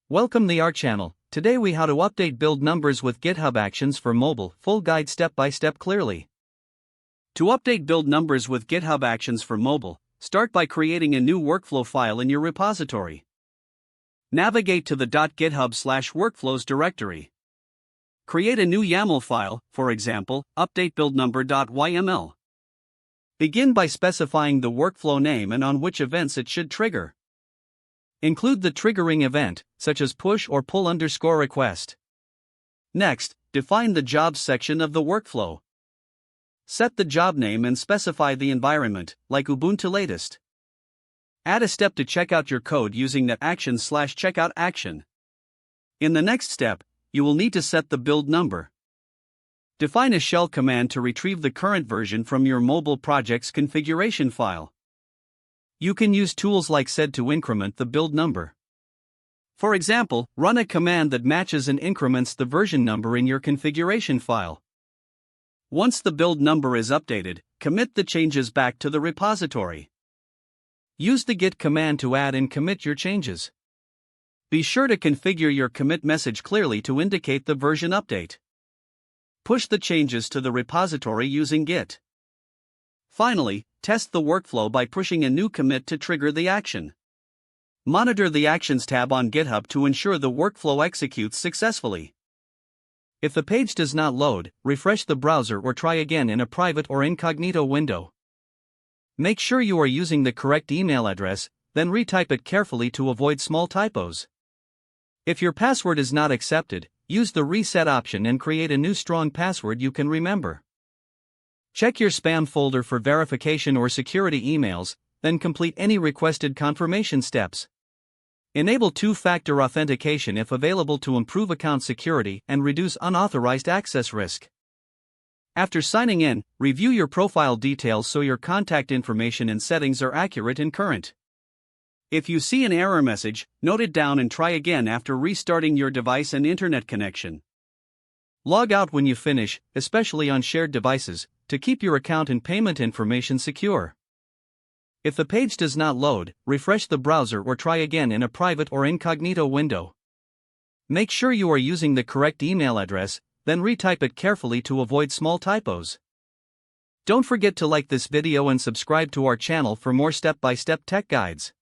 Welcome to our channel. Today we how to update build numbers with GitHub Actions for mobile, full guide step by step clearly. To update build numbers with GitHub Actions for mobile, start by creating a new workflow file in your repository. Navigate to the .github/workflows directory. Create a new YAML file, for example, updateBuildNumber.yml. Begin by specifying the workflow name and on which events it should trigger. Include the triggering event, such as push or pull_request. Next, define the jobs section of the workflow. Set the job name and specify the environment, like Ubuntu latest. Add a step to check out your code using that action/checkout action. In the next step, you will need to set the build number. Define a shell command to retrieve the current version from your mobile project's configuration file. You can use tools like sed to increment the build number. For example, run a command that matches and increments the version number in your configuration file. Once the build number is updated, commit the changes back to the repository. Use the git command to add and commit your changes. Be sure to configure your commit message clearly to indicate the version update. Push the changes to the repository using Git. Finally, test the workflow by pushing a new commit to trigger the action. Monitor the Actions tab on GitHub to ensure the workflow executes successfully. If the page does not load, refresh the browser or try again in a private or incognito window. Make sure you are using the correct email address, then retype it carefully to avoid small typos. If your password is not accepted, use the reset option and create a new strong password you can remember. Check your spam folder for verification or security emails, then complete any requested confirmation steps. Enable two-factor authentication if available to improve account security and reduce unauthorized access risk. After signing in, review your profile details so your contact information and settings are accurate and current. If you see an error message, note it down and try again after restarting your device and internet connection. Log out when you finish, especially on shared devices, to keep your account and payment information secure. If the page does not load, refresh the browser or try again in a private or incognito window. Make sure you are using the correct email address, then retype it carefully to avoid small typos. Don't forget to like this video and subscribe to our channel for more step-by-step tech guides.